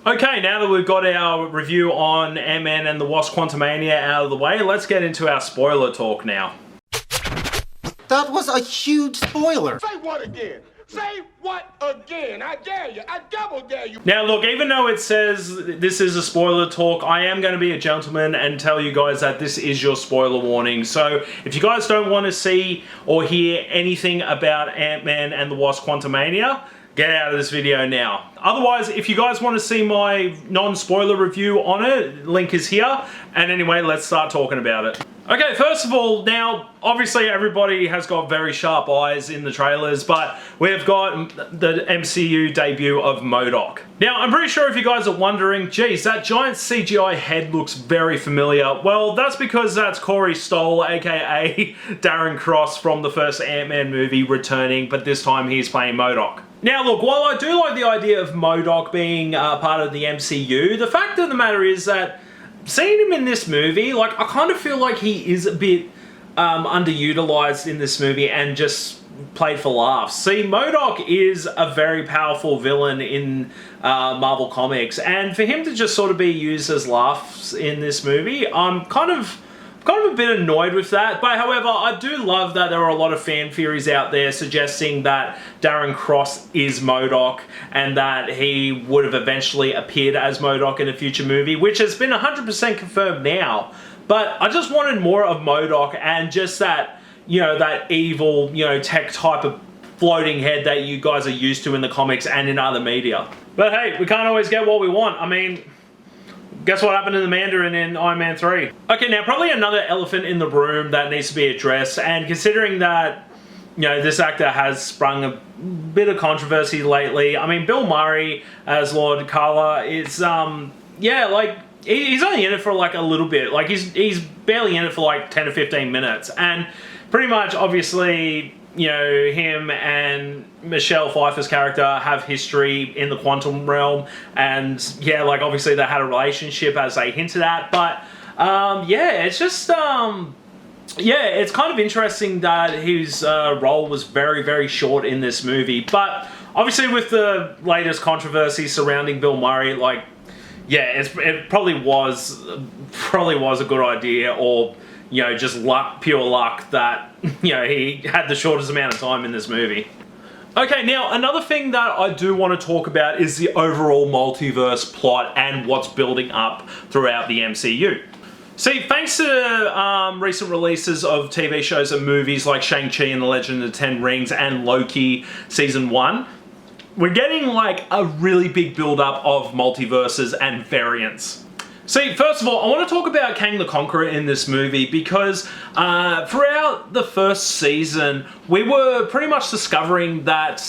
Okay, now that we've got our review on Ant-Man and the Wasp Quantumania out of the way, let's get into our spoiler talk now. That was a huge spoiler. Say what again? Say what again? I dare you. I double dare you. Now look, even though it says this is a spoiler talk, I am going to be a gentleman and tell you guys that this is your spoiler warning. So if you guys don't want to see or hear anything about Ant-Man and the Wasp Quantumania, get out of this video now. Otherwise, if you guys want to see my non-spoiler review on it, link is here. And anyway, let's start talking about it. Okay, first of all, now, obviously everybody has got very sharp eyes in the trailers, but we've got the MCU debut of MODOK. Now, I'm pretty sure if you guys are wondering, geez, that giant CGI head looks very familiar. Well, that's because that's Corey Stoll, aka Darren Cross from the first Ant-Man movie, returning, but this time he's playing MODOK. Now look, while I do like the idea of MODOK being part of the MCU, the fact of the matter is that seeing him in this movie, like, I kind of feel like he is a bit underutilized in this movie and just played for laughs. See, MODOK is a very powerful villain in Marvel Comics, and for him to just sort of be used as laughs in this movie, I'm kind of a bit annoyed with that. But however, I do love that there are a lot of fan theories out there suggesting that Darren Cross is MODOK and that he would have eventually appeared as MODOK in a future movie, which has been 100% confirmed now. But I just wanted more of MODOK and just that, you know, that evil, you know, tech type of floating head that you guys are used to in the comics and in other media. But hey, we can't always get what we want. I mean, guess what happened to the Mandarin in Iron Man 3? Okay, now probably another elephant in the room that needs to be addressed, and considering that, you know, this actor has sprung a bit of controversy lately. I mean, Bill Murray as Lord Kala is, yeah, like, he's only in it for like a little bit. Like, he's barely in it for like 10 to 15 minutes, and pretty much, obviously, you know, him and Michelle Pfeiffer's character have history in the quantum realm, and yeah, like, obviously they had a relationship as they hinted at, but yeah, it's just yeah, it's kind of interesting that his role was very, very short in this movie. But obviously with the latest controversy surrounding Bill Murray, like, yeah, it probably was a good idea, or, you know, just luck, pure luck that, you know, he had the shortest amount of time in this movie. Okay, now another thing that I do want to talk about is the overall multiverse plot and what's building up throughout the MCU. See, thanks to recent releases of TV shows and movies like Shang-Chi and the Legend of the Ten Rings and Loki Season 1, we're getting like a really big build-up of multiverses and variants. See, first of all, I want to talk about Kang the Conqueror in this movie because throughout the first season, we were pretty much discovering that,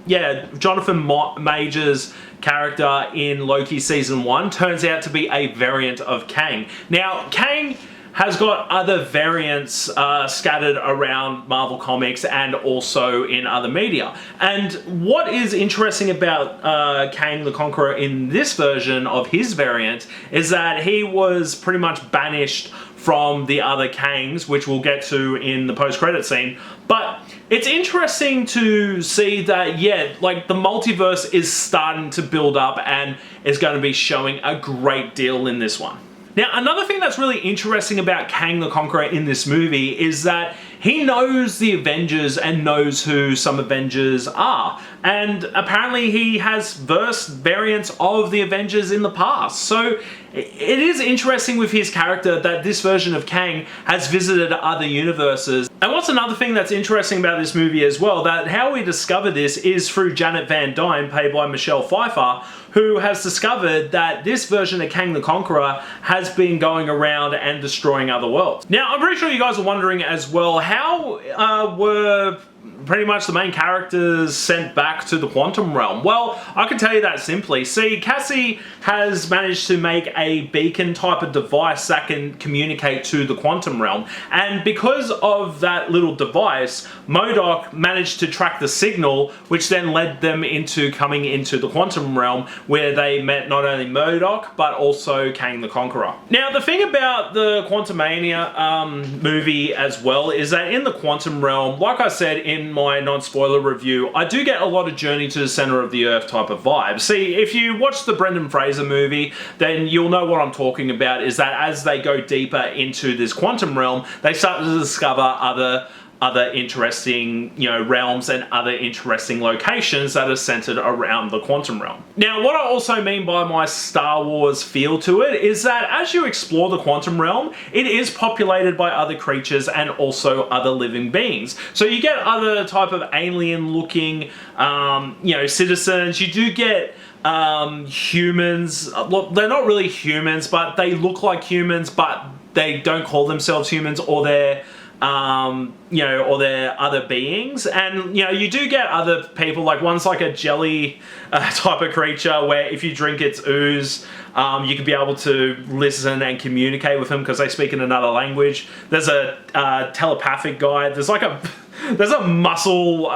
yeah, Jonathan Major's character in Loki Season 1 turns out to be a variant of Kang. Now, Kang has got other variants scattered around Marvel Comics and also in other media. And what is interesting about Kang the Conqueror in this version of his variant is that he was pretty much banished from the other Kangs, which we'll get to in the post-credit scene. But it's interesting to see that, yeah, like, the multiverse is starting to build up and is going to be showing a great deal in this one. Now, another thing that's really interesting about Kang the Conqueror in this movie is that he knows the Avengers and knows who some Avengers are. And apparently he has variants of the Avengers in the past. So it is interesting with his character that this version of Kang has visited other universes. And what's another thing that's interesting about this movie as well, that how we discover this is through Janet Van Dyne, played by Michelle Pfeiffer, who has discovered that this version of Kang the Conqueror has been going around and destroying other worlds. Now, I'm pretty sure you guys are wondering as well, how were pretty much the main characters sent back to the quantum realm? Well, I can tell you that simply. See, Cassie has managed to make a beacon type of device that can communicate to the quantum realm, and because of that little device, MODOK managed to track the signal, which then led them into coming into the quantum realm, where they met not only MODOK but also Kang the Conqueror. Now, the thing about the Quantumania movie as well is that in the quantum realm, like I said in in my non-spoiler review, I do get a lot of Journey to the Center of the Earth type of vibe. See, if you watch the Brendan Fraser movie, then you'll know what I'm talking about, is that as they go deeper into this quantum realm, they start to discover other interesting, realms and other interesting locations that are centered around the quantum realm. Now, what I also mean by my Star Wars feel to it is that as you explore the quantum realm, it is populated by other creatures and also other living beings. So you get other type of alien-looking, citizens. You do get humans. Well, they're not really humans, but they look like humans, but they don't call themselves humans, or they're or they're other beings. And you do get other people, like one's like a jelly type of creature where if you drink its ooze, you can be able to listen and communicate with them because they speak in another language. There's a telepathic guy. There's like there's a muscle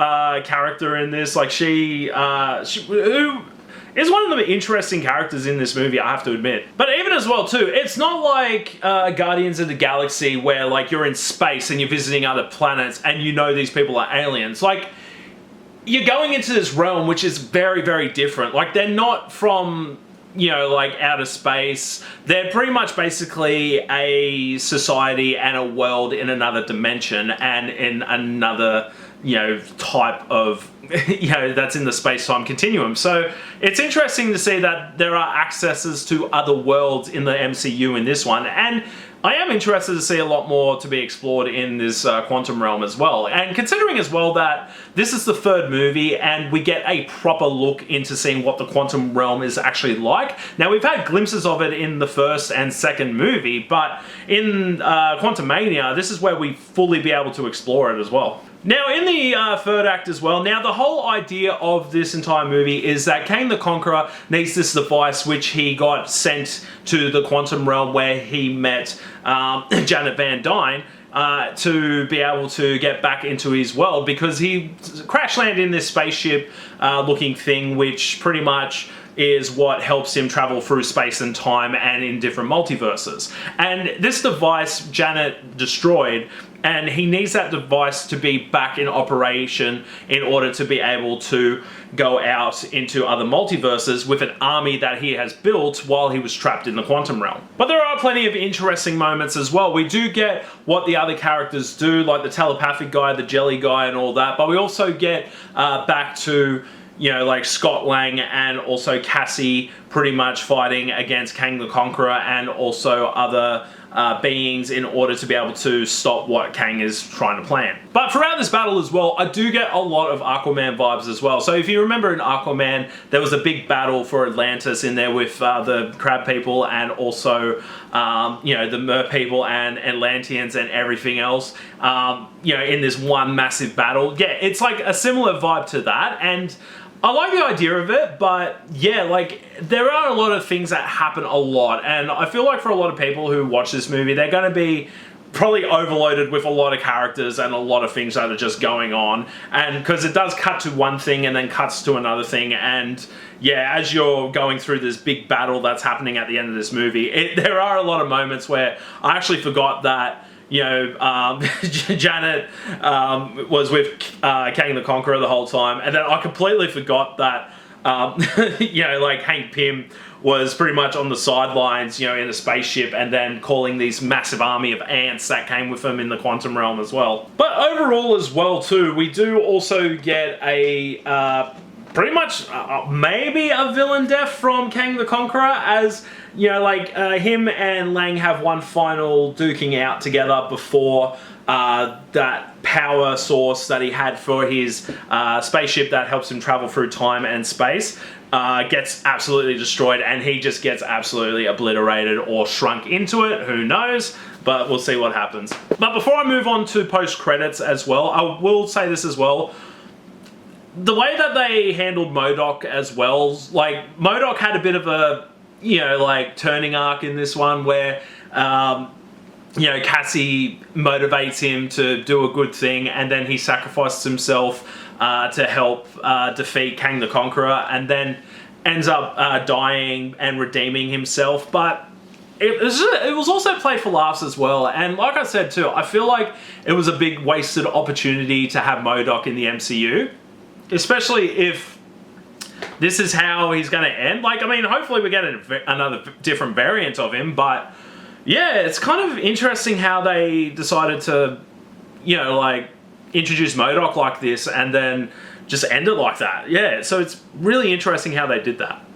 character in this, like she who is one of the interesting characters in this movie, I have to admit. But even as well too, it's not like Guardians of the Galaxy where like you're in space and you're visiting other planets and these people are aliens. Like, you're going into this realm which is very, very different. Like, they're not from like outer space. They're pretty much basically a society and a world in another dimension and in another type of that's in the space-time continuum. So it's interesting to see that there are accesses to other worlds in the MCU in this one, and I am interested to see a lot more to be explored in this quantum realm as well. And considering as well that this is the third movie and we get a proper look into seeing what the quantum realm is actually like. Now, we've had glimpses of it in the first and second movie, but in Quantumania, this is where we fully be able to explore it as well. Now, in the third act as well, now the whole idea of this entire movie is that Kang the Conqueror needs this device which he got sent to the quantum realm where he met Janet Van Dyne to be able to get back into his world, because he crash landed in this spaceship looking thing which pretty much is what helps him travel through space and time and in different multiverses. And this device Janet destroyed, and he needs that device to be back in operation in order to be able to go out into other multiverses with an army that he has built while he was trapped in the quantum realm. But there are plenty of interesting moments as well. We do get what the other characters do, like the telepathic guy, the jelly guy and all that, but we also get back to like Scott Lang and also Cassie pretty much fighting against Kang the Conqueror and also other beings in order to be able to stop what Kang is trying to plan. But throughout this battle as well, I do get a lot of Aquaman vibes as well. So if you remember in Aquaman, there was a big battle for Atlantis in there with the crab people and also the mer people and Atlanteans and everything else, in this one massive battle. Yeah, it's like a similar vibe to that, and I like the idea of it, but yeah, like, there are a lot of things that happen a lot, and I feel like for a lot of people who watch this movie, they're going to be probably overloaded with a lot of characters and a lot of things that are just going on, and because it does cut to one thing and then cuts to another thing, and yeah, as you're going through this big battle that's happening at the end of this movie, there are a lot of moments where I actually forgot that Janet was with Kang the Conqueror the whole time, and then I completely forgot that like Hank Pym was pretty much on the sidelines, in a spaceship, and then calling these massive army of ants that came with him in the quantum realm as well. But overall as well too, we do also get a pretty much maybe a villain death from Kang the Conqueror, as him and Lang have one final duking out together before that power source that he had for his spaceship that helps him travel through time and space gets absolutely destroyed, and he just gets absolutely obliterated or shrunk into it. Who knows? But we'll see what happens. But before I move on to post-credits as well, I will say this as well. The way that they handled MODOK as well, like, MODOK had a bit of a, turning arc in this one where, Cassie motivates him to do a good thing, and then he sacrifices himself to help defeat Kang the Conqueror, and then ends up dying and redeeming himself. But it was also played for laughs as well. And like I said too, I feel like it was a big wasted opportunity to have MODOK in the MCU, especially if this is how he's going to end. Like, I mean, hopefully we get another different variant of him, but yeah, it's kind of interesting how they decided to, you know, like, introduce MODOK like this and then just end it like that. Yeah, so it's really interesting how they did that.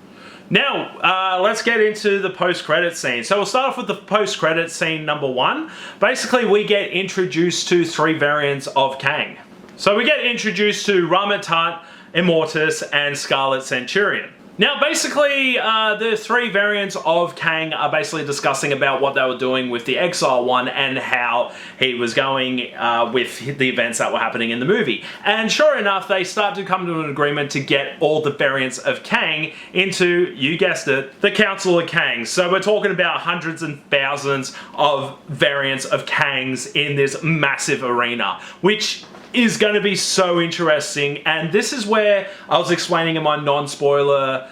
Now, let's get into the post-credit scene. So we'll start off with the post-credit scene number 1. Basically, we get introduced to 3 variants of Kang. So we get introduced to Ramatut, Immortus, and Scarlet Centurion. Now, basically, the 3 variants of Kang are basically discussing about what they were doing with the Exile one and how he was going with the events that were happening in the movie. And sure enough, they start to come to an agreement to get all the variants of Kang into, you guessed it, the Council of Kang. So we're talking about hundreds and thousands of variants of Kangs in this massive arena, which is going to be so interesting. And this is where I was explaining in my non-spoiler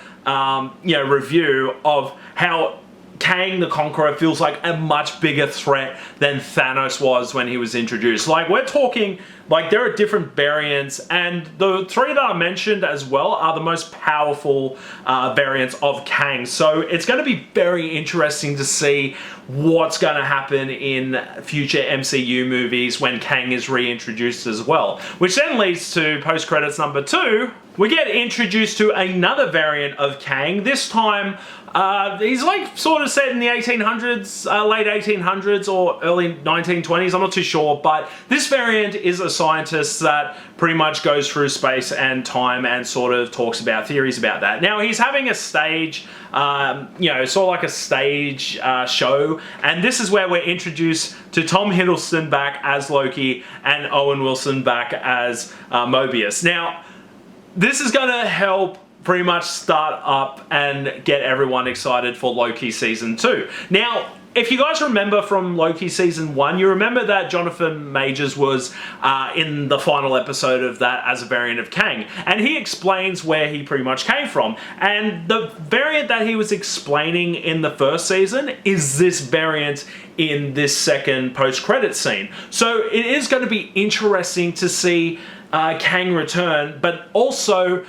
review of how Kang the Conqueror feels like a much bigger threat than Thanos was when he was introduced. Like, we're talking, like, there are different variants, and the 3 that I mentioned as well are the most powerful variants of Kang. So it's going to be very interesting to see what's going to happen in future MCU movies when Kang is reintroduced as well. Which then leads to post-credits number 2. We get introduced to another variant of Kang. This time, he's like sort of set in the 1800s, late 1800s or early 1920s, I'm not too sure, but this variant is a scientist that pretty much goes through space and time and sort of talks about theories about that. Now, he's having a stage, sort of like a stage show, and this is where we're introduced to Tom Hiddleston back as Loki and Owen Wilson back as Mobius. Now, this is going to help pretty much start up and get everyone excited for Loki Season 2. Now, if you guys remember from Loki Season 1, you remember that Jonathan Majors was in the final episode of that as a variant of Kang. And he explains where he pretty much came from. And the variant that he was explaining in the first season is this variant in this second post-credit scene. So it is going to be interesting to see Kang return, but also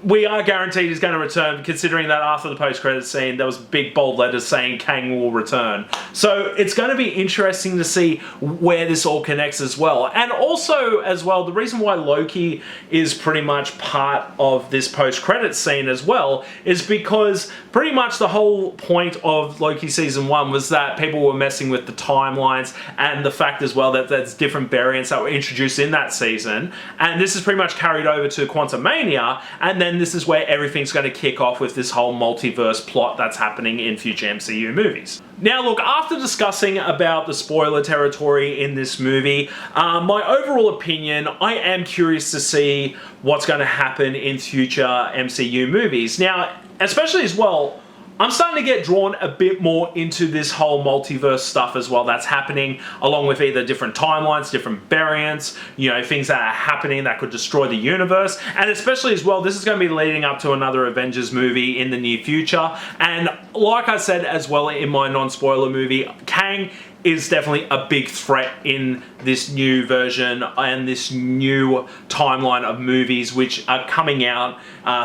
we are guaranteed he's going to return, considering that after the post-credits scene there was big bold letters saying Kang will return. So it's going to be interesting to see where this all connects as well. And also as well, the reason why Loki is pretty much part of this post-credits scene as well is because pretty much the whole point of Loki Season 1 was that people were messing with the timelines and the fact as well that there's different variants that were introduced in that season. And this is pretty much carried over to Quantumania, and then this is where everything's going to kick off with this whole multiverse plot that's happening in future MCU movies. Now look, after discussing about the spoiler territory in this movie, my overall opinion, I am curious to see what's going to happen in future MCU movies. Now, especially as well, I'm starting to get drawn a bit more into this whole multiverse stuff as well that's happening, along with either different timelines, different variants, you know, things that are happening that could destroy the universe. And especially as well, this is going to be leading up to another Avengers movie in the near future. And like I said as well in my non-spoiler movie, Kang is definitely a big threat in this new version and this new timeline of movies which are coming out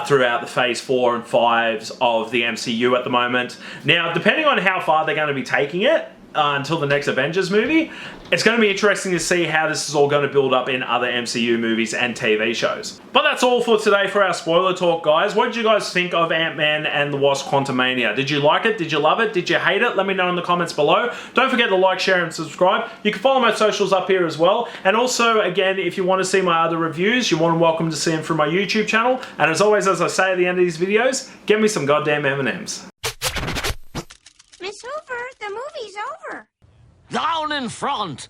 throughout the phase 4 and 5s of the MCU at the moment. Now, depending on how far they're going to be taking it until the next Avengers movie, it's going to be interesting to see how this is all going to build up in other MCU movies and TV shows. But that's all for today for our spoiler talk, guys. What did you guys think of Ant-Man and the Wasp Quantumania? Did you like it? Did you love it? Did you hate it? Let me know in the comments below. Don't forget to like, share, and subscribe. You can follow my socials up here as well. And also, again, if you want to see my other reviews, you're more than welcome to see them through my YouTube channel. And as always, as I say at the end of these videos, get me some goddamn M&Ms. Miss Hoover, the movie's over. Down in front.